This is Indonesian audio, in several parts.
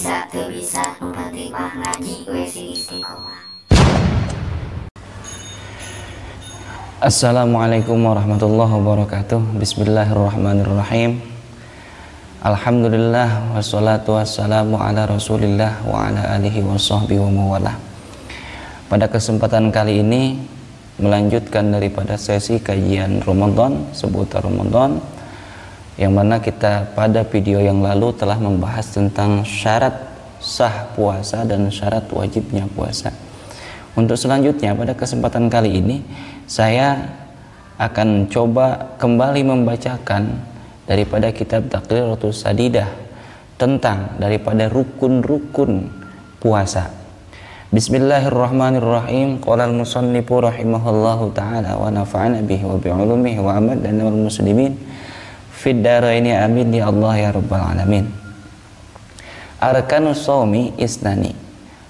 bisa teu bisa nu penting mah ngaji we sing istiqomah. Assalamualaikum warahmatullahi wabarakatuh. Bismillahirrahmanirrahim. Alhamdulillah wassalatu wassalamu ala Rasulillah wa ala alihi washabbihi wa mawalah. Pada kesempatan kali ini melanjutkan daripada sesi kajian Ramadan seputar Ramadan, yang mana kita pada video yang lalu telah membahas tentang syarat sah puasa dan syarat wajibnya puasa. Untuk selanjutnya pada kesempatan kali ini saya akan coba kembali membacakan daripada kitab Taqriratus Sadidah tentang daripada rukun-rukun puasa. Bismillahirrahmanirrahim. Qala al-musannifu rahimahullahu ta'ala wa nafa'ana bihi wa bi'ulumihi wa amadana wal muslimin fid daraini amin ya Allah ya rabbal alamin. Arkanus shaumi isnani.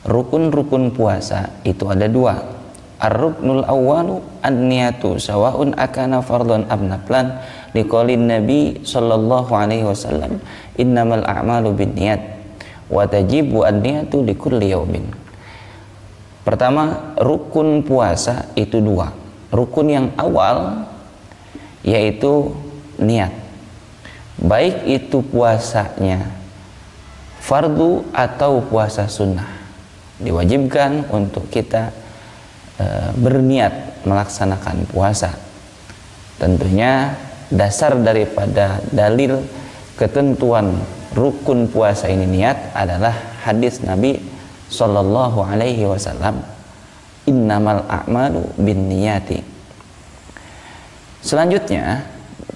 Rukun-rukun puasa itu ada dua. Ar-ruknul awwalu an-niyatu sawa'un akana fardhan am naflan liqaulin nabi sallallahu alaihi wasallam innamal a'malu binniyat wa tajibu an-niyatu likulli yaumin. Pertama, rukun puasa itu dua. Rukun yang awal yaitu niat. Baik itu puasanya fardu atau puasa sunnah, diwajibkan untuk kita berniat melaksanakan puasa. Tentunya dasar daripada dalil ketentuan rukun puasa ini niat adalah hadis Nabi sallallahu alaihi wasallam, innamal a'malu binniyati. Selanjutnya,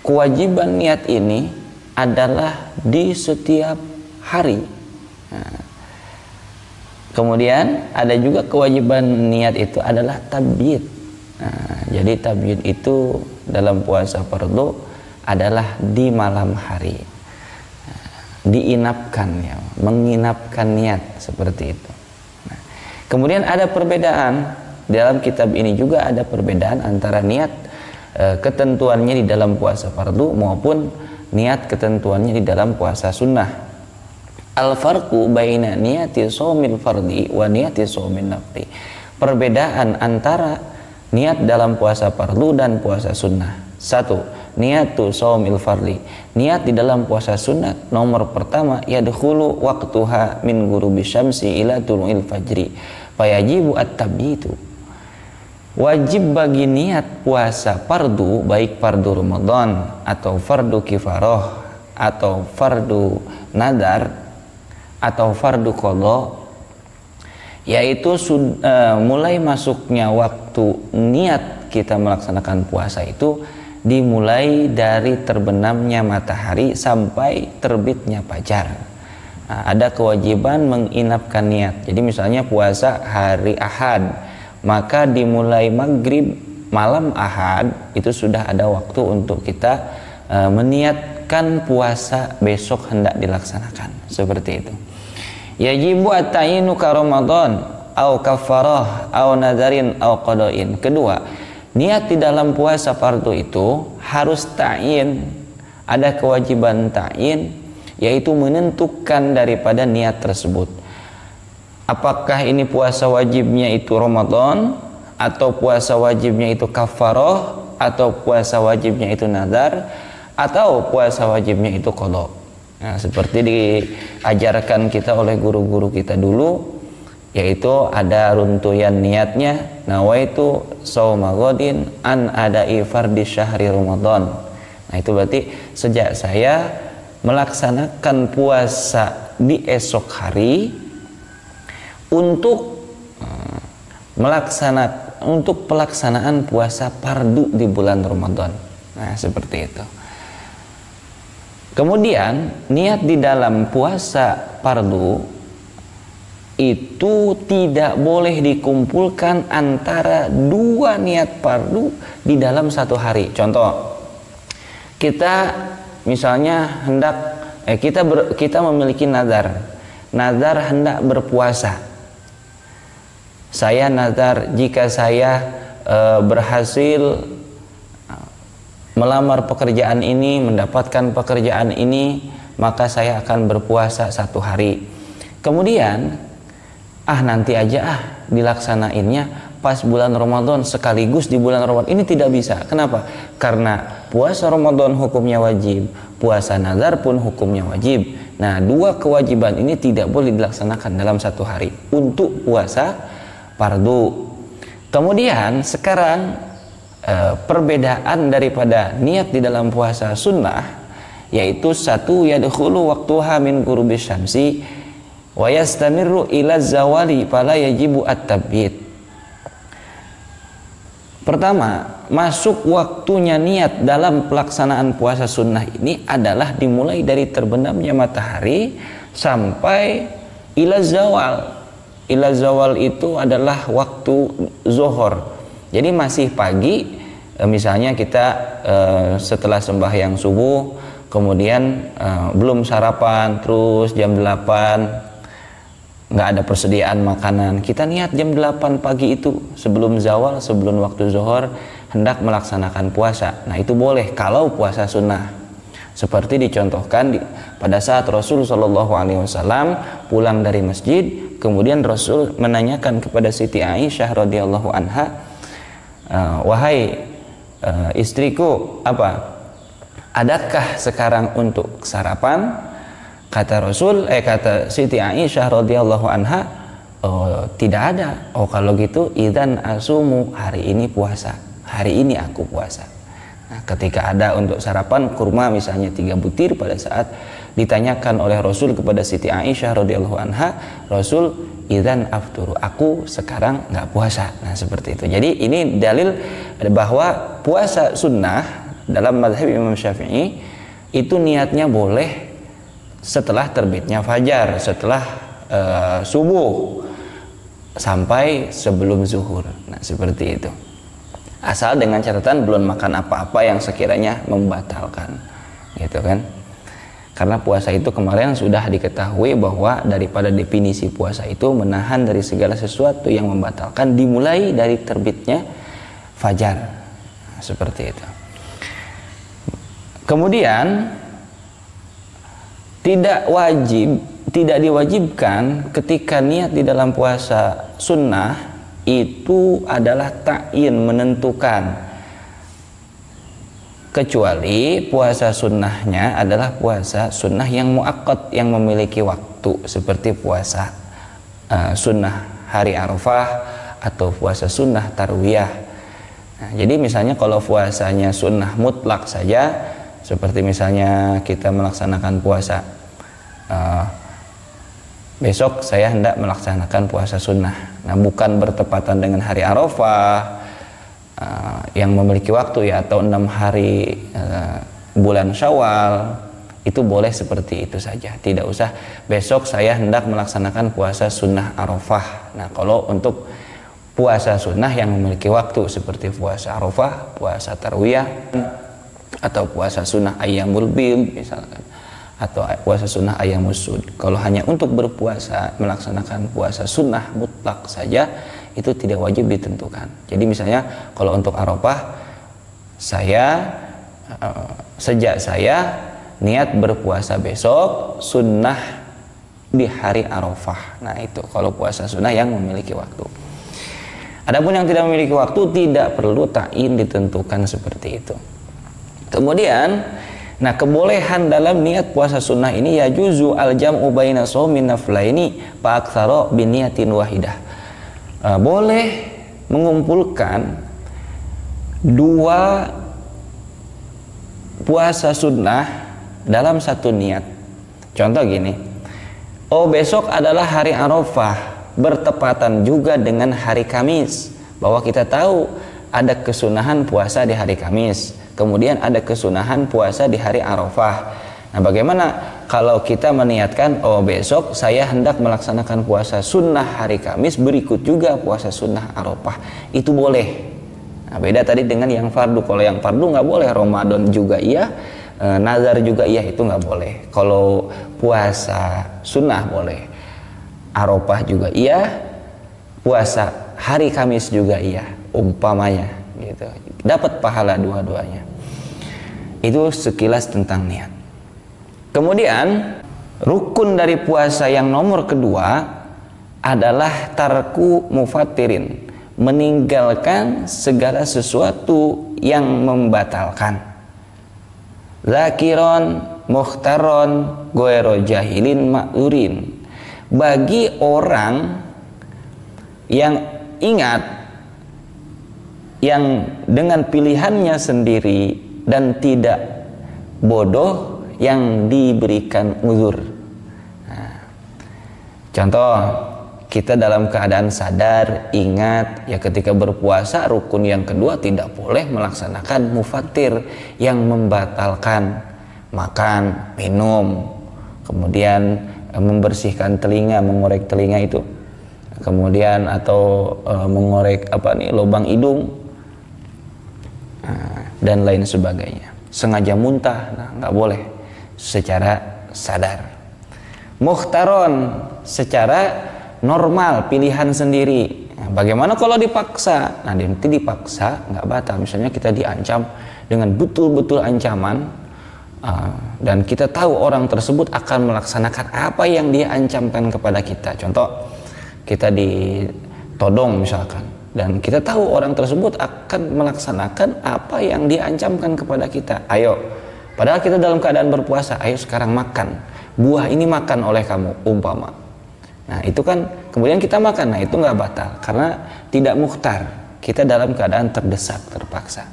kewajiban niat ini adalah di setiap hari. Nah, kemudian ada juga kewajiban niat itu adalah tabyid. Nah, jadi tabyid itu dalam puasa fardu adalah di malam hari. Nah, diinapkan ya, menginapkan niat seperti itu. Nah, kemudian ada perbedaan dalam kitab ini, juga ada perbedaan antara niat ketentuannya di dalam puasa fardu maupun niat ketentuannya di dalam puasa sunnah. Al-farqu baina niyati shaumil fardi wa niyati shaumin nafli. Perbedaan antara niat dalam puasa fardu dan puasa sunnah. Satu, niyatu shaumil fardi. Niat di dalam puasa sunnah nomor pertama, yadkhulu waqtuha min ghurubi syamsi ila tulu'il fajri. Fayajibu at-tabyitu. Wajib bagi niat puasa fardu, baik fardu Ramadan atau fardu kifarah atau fardu nadar atau fardu qadha, yaitu mulai masuknya waktu niat kita melaksanakan puasa itu dimulai dari terbenamnya matahari sampai terbitnya fajar. Nah, ada kewajiban menginapkan niat. Jadi misalnya puasa hari Ahad, maka dimulai maghrib malam Ahad itu sudah ada waktu untuk kita meniatkan puasa besok hendak dilaksanakan, seperti itu. Yajibu at-ta'yinu ka Ramadan au kafarah au nadarin au qada'in. Kedua, niat di dalam puasa fardu itu harus ta'yin, ada kewajiban ta'yin, yaitu menentukan daripada niat tersebut. Apakah ini puasa wajibnya itu Ramadan, atau puasa wajibnya itu kafarah, atau puasa wajibnya itu nadar, atau puasa wajibnya itu qadha. Nah, seperti diajarkan kita oleh guru-guru kita dulu, yaitu ada runtuyan niatnya, nawaitu shauma ghadin an ada'i fardhi syahri Ramadan. Nah, itu berarti sejak saya melaksanakan puasa di esok hari untuk pelaksanaan puasa fardu di bulan Ramadan. Nah, seperti itu. Kemudian niat di dalam puasa fardu itu tidak boleh dikumpulkan antara dua niat fardu di dalam satu hari. Contoh, kita misalnya hendak kita memiliki nazar hendak berpuasa. Saya nazar jika saya berhasil melamar pekerjaan ini, mendapatkan pekerjaan ini, maka saya akan berpuasa 1 hari. Kemudian nanti aja dilaksanainnya pas bulan Ramadan, sekaligus di bulan Ramadan. Ini tidak bisa. Kenapa? Karena puasa Ramadan hukumnya wajib, puasa nazar pun hukumnya wajib. Nah, dua kewajiban ini tidak boleh dilaksanakan dalam satu hari untuk puasa fardu. Kemudian sekarang perbedaan daripada niat di dalam puasa sunnah, yaitu satu, yadkhulu waqtuha min ghurubis syamsi wa yastamirru ila zawali fala yajibu at-tabyit. Pertama, masuk waktunya niat dalam pelaksanaan puasa sunnah ini adalah dimulai dari terbenamnya matahari sampai ila zawal. Ila zawal itu adalah waktu zuhur. Jadi masih pagi, misalnya kita setelah sembahyang subuh, kemudian belum sarapan, terus jam 8 nggak ada persediaan makanan, kita niat jam 8 pagi itu sebelum zawal, sebelum waktu zuhur hendak melaksanakan puasa. Nah, itu boleh kalau puasa sunnah, seperti dicontohkan pada saat Rasul Shallallahu Alaihi Wasallam pulang dari masjid, kemudian Rasul menanyakan kepada Siti Aisyah radhiyallahu anha, wahai istriku, adakah sekarang untuk sarapan? Kata kata Siti Aisyah radhiyallahu anha, tidak ada. Kalau gitu idzan asumu, hari ini puasa. Hari ini aku puasa. Nah, ketika ada untuk sarapan kurma misalnya 3 butir, pada saat ditanyakan oleh Rasul kepada Siti Aisyah radhiyallahu anha, Rasul idzan afturu, aku sekarang nggak puasa. Nah, seperti itu. Jadi ini dalil bahwa puasa sunnah dalam mazhab Imam Syafi'i itu niatnya boleh setelah terbitnya fajar, setelah subuh sampai sebelum zuhur. Nah, seperti itu. Asal dengan catatan belum makan apa-apa yang sekiranya membatalkan, gitu kan? Karena puasa itu kemarin sudah diketahui bahwa daripada definisi puasa itu menahan dari segala sesuatu yang membatalkan, dimulai dari terbitnya fajar. Nah, seperti itu. Kemudian tidak diwajibkan ketika niat di dalam puasa sunnah itu adalah ta'yin, menentukan, kecuali puasa sunnahnya adalah puasa sunnah yang muakkad, yang memiliki waktu, seperti puasa sunnah hari Arafah atau puasa sunnah tarwiyah. Nah, jadi misalnya kalau puasanya sunnah mutlak saja, seperti misalnya kita melaksanakan puasa, besok saya hendak melaksanakan puasa sunnah. Nah, bukan bertepatan dengan hari Arafah yang memiliki waktu ya, atau 6 hari bulan Syawal, itu boleh seperti itu saja. Tidak usah besok saya hendak melaksanakan puasa sunnah Arafah. Nah, kalau untuk puasa sunnah yang memiliki waktu seperti puasa Arafah, puasa tarwiyah, atau puasa sunnah ayyamul bid misalkan, atau puasa sunnah ayyamus sud. Kalau hanya untuk berpuasa melaksanakan puasa sunnah mutlak saja, itu tidak wajib ditentukan. Jadi misalnya kalau untuk Arafah, sejak saya niat berpuasa besok sunnah di hari Arafah. Nah, itu kalau puasa sunnah yang memiliki waktu. Adapun yang tidak memiliki waktu, tidak perlu ta'yin ditentukan seperti itu. Kemudian, nah, kebolehan dalam niat puasa sunnah ini ya juzu al-jam'u baina shaumin naflaini fa aktsara bi niyatin wahidah. Boleh mengumpulkan 2 puasa sunnah dalam satu niat. Contoh gini, besok adalah hari Arafah, bertepatan juga dengan hari Kamis, bahwa kita tahu ada kesunahan puasa di hari Kamis, kemudian ada kesunahan puasa di hari Arafah. Nah, bagaimana kalau kita meniatkan, besok saya hendak melaksanakan puasa sunnah hari Kamis, berikut juga puasa sunnah Arafah, itu boleh. Nah, beda tadi dengan yang fardu. Kalau yang fardu nggak boleh, Ramadan juga iya, nazar juga iya, itu nggak boleh. Kalau puasa sunnah boleh, Arafah juga iya, puasa hari Kamis juga iya, umpamanya gitu, dapat pahala dua-duanya. Itu sekilas tentang niat. Kemudian Rukun dari puasa yang nomor kedua adalah tarku mufattirin, meninggalkan segala sesuatu yang membatalkan. Zakiron mukhtaron goero jahilin ma'urin, bagi orang yang ingat, yang dengan pilihannya sendiri dan tidak bodoh yang diberikan uzur. Nah, contoh, kita dalam keadaan sadar, ingat, ya ketika berpuasa rukun yang kedua tidak boleh melaksanakan mufattir yang membatalkan makan, minum, kemudian membersihkan telinga, mengorek telinga itu, kemudian atau mengorek lubang hidung, dan lain sebagainya. Sengaja muntah, nggak boleh secara sadar. Mukhtaron, secara normal, pilihan sendiri. Nah, bagaimana kalau dipaksa? Nah, nanti dipaksa nggak batal. Misalnya kita diancam dengan betul-betul ancaman, dan kita tahu orang tersebut akan melaksanakan apa yang dia ancamkan kepada kita. Contoh, kita ditodong misalkan, dan kita tahu orang tersebut akan melaksanakan apa yang dia ancamkan kepada kita. Ayo, padahal kita dalam keadaan berpuasa, ayo sekarang makan. Buah ini makan oleh kamu, umpama. Nah, itu kan kemudian kita makan. Nah, itu nggak batal karena tidak mukhtar. Kita dalam keadaan terdesak, terpaksa.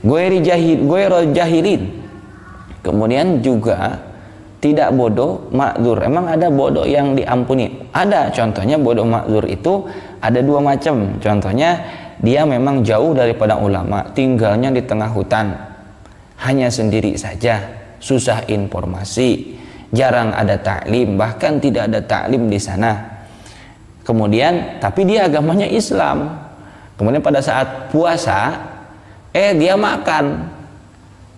Goero jahilin. Kemudian juga tidak bodoh ma'dzur. Emang ada bodoh yang diampuni? Ada. Contohnya bodoh ma'dzur itu ada dua macam. Contohnya dia memang jauh daripada ulama, tinggalnya di tengah hutan, hanya sendiri saja, susah informasi, jarang ada taklim, bahkan tidak ada taklim di sana. Kemudian tapi dia agamanya Islam. Kemudian pada saat puasa dia makan.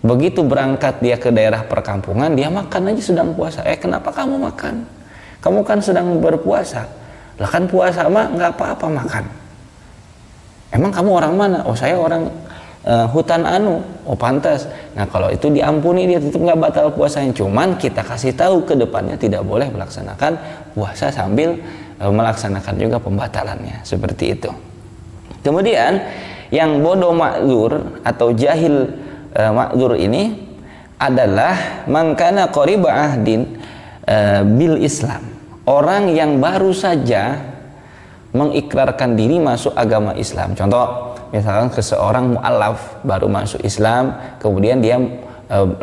Begitu berangkat dia ke daerah perkampungan, dia makan aja sedang puasa. Kenapa kamu makan? Kamu kan sedang berpuasa. Lah kan puasa mah nggak apa-apa makan. Emang kamu orang mana? Oh, saya orang hutan anu. Oh, pantas. Nah, kalau itu diampuni, dia tetap nggak batal puasanya. Cuman kita kasih tahu ke depannya tidak boleh melaksanakan puasa sambil melaksanakan juga pembatalannya. Seperti itu. Kemudian yang bodoh ma'dzur atau jahil ma'dzur ini adalah mangkana qariba ahdin bil Islam, orang yang baru saja mengikrarkan diri masuk agama Islam. Contoh, misalkan seseorang mu'alaf baru masuk Islam, kemudian dia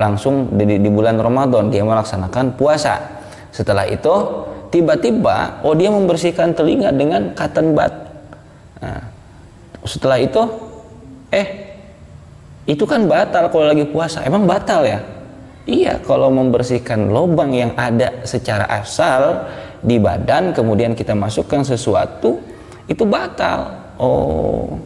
langsung di bulan Ramadan dia melaksanakan puasa. Setelah itu tiba-tiba dia membersihkan telinga dengan cotton bud. Nah, setelah itu itu kan batal kalau lagi puasa. Emang batal ya? Iya, kalau membersihkan lubang yang ada secara asal di badan, kemudian kita masukkan sesuatu, itu batal. Oh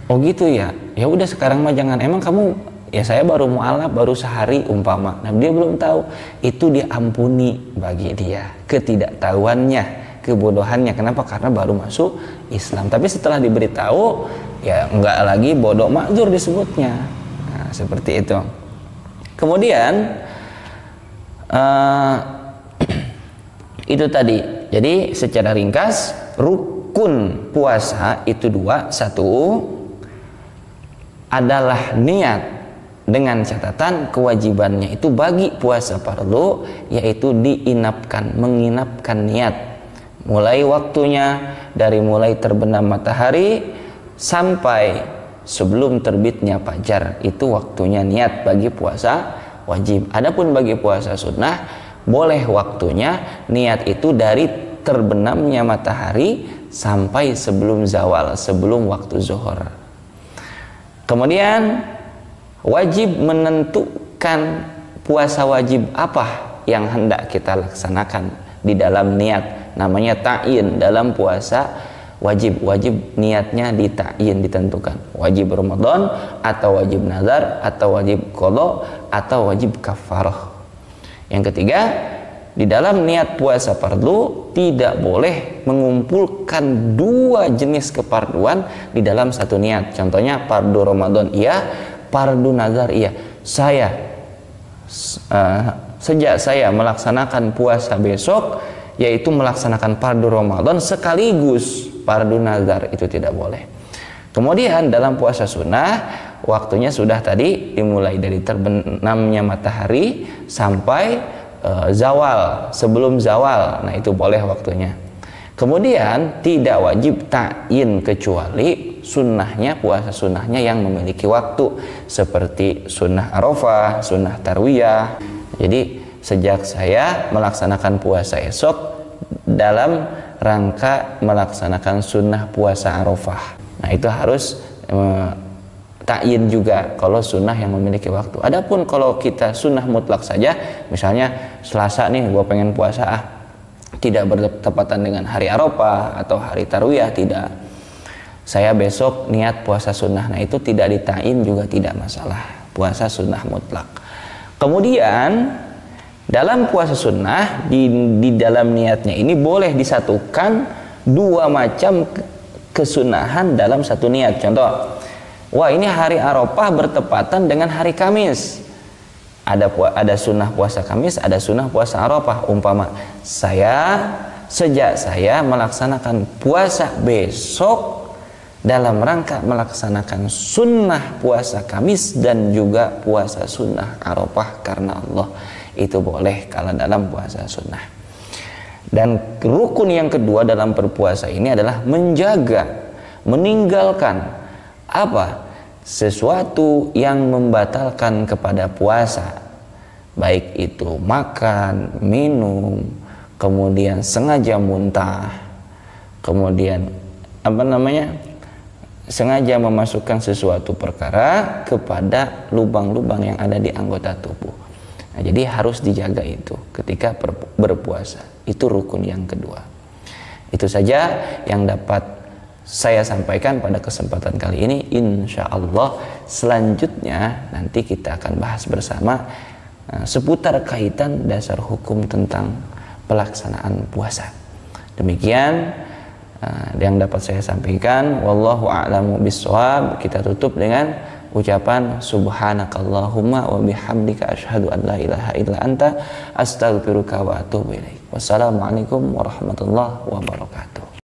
gitu ya. Ya udah sekarang mah jangan. Emang kamu, ya saya baru mu'alaf, baru sehari umpama. Nah, dia belum tahu. Itu diampuni bagi dia ketidaktahuannya, kebodohannya. Kenapa? Karena baru masuk Islam. Tapi setelah diberitahu, ya enggak lagi bodoh ma'dzur disebutnya. Nah, seperti itu. Kemudian itu tadi. Jadi secara ringkas, rukun puasa itu dua. Satu adalah niat, dengan catatan kewajibannya itu bagi puasa fardu, yaitu menginapkan niat. Mulai waktunya dari mulai terbenam matahari sampai sebelum terbitnya fajar, itu waktunya niat bagi puasa wajib. Adapun bagi puasa sunnah, boleh waktunya niat itu dari terbenamnya matahari sampai sebelum zawal, sebelum waktu zuhur. Kemudian wajib menentukan puasa wajib apa yang hendak kita laksanakan di dalam niat. Namanya ta'yin dalam puasa wajib niatnya dita'yin, ditentukan. Wajib Ramadan atau wajib nazar atau wajib qada atau wajib kafarah. Yang ketiga, di dalam niat puasa fardu tidak boleh mengumpulkan dua jenis kefarduan di dalam satu niat. Contohnya fardu Ramadan iya, fardu nazar iya. Saya sejak saya melaksanakan puasa besok, yaitu melaksanakan fardu Ramadan sekaligus fardu nazar, itu tidak boleh. Kemudian dalam puasa sunnah, waktunya sudah tadi dimulai dari terbenamnya matahari sampai zawal, sebelum zawal, nah itu boleh waktunya. Kemudian tidak wajib ta'yin kecuali sunnahnya, puasa sunnahnya yang memiliki waktu, seperti sunnah Arafah, sunnah Tarwiyah. Jadi sejak saya melaksanakan puasa esok dalam rangka melaksanakan sunnah puasa Arafah, nah itu harus ta'yin juga kalau sunnah yang memiliki waktu. Adapun kalau kita sunnah mutlak saja, misalnya Selasa nih gua pengen puasa, tidak bertepatan dengan hari Arafah atau hari Tarwiyah, tidak, saya besok niat puasa sunnah, nah itu tidak ditain juga tidak masalah, puasa sunnah mutlak. Kemudian dalam puasa sunnah di dalam niatnya ini boleh disatukan dua macam kesunahan dalam satu niat. Contoh, wah ini hari Arafah bertepatan dengan hari Kamis, ada sunnah puasa Kamis, ada sunnah puasa Arafah. Umpama sejak saya melaksanakan puasa besok dalam rangka melaksanakan sunnah puasa Kamis dan juga puasa sunnah Arafah karena Allah, itu boleh kalau dalam puasa sunnah. Dan rukun yang kedua dalam berpuasa ini adalah menjaga, meninggalkan apa? Sesuatu yang membatalkan kepada puasa, baik itu makan, minum, kemudian sengaja muntah, kemudian sengaja memasukkan sesuatu perkara kepada lubang-lubang yang ada di anggota tubuh. Nah, jadi harus dijaga itu ketika berpuasa. Itu rukun yang kedua. Itu saja yang dapat saya sampaikan pada kesempatan kali ini. Insya Allah selanjutnya nanti kita akan bahas bersama seputar kaitan dasar hukum tentang pelaksanaan puasa. Demikian yang dapat saya sampaikan. Wallahu a'lamu bishawab. Kita tutup dengan ucapan subhanakallahumma wa bihamdika asyhadu an la ilaha illa anta astaghfiruka wa atubu ilaik. Wassalamualaikum warahmatullahi wabarakatuh.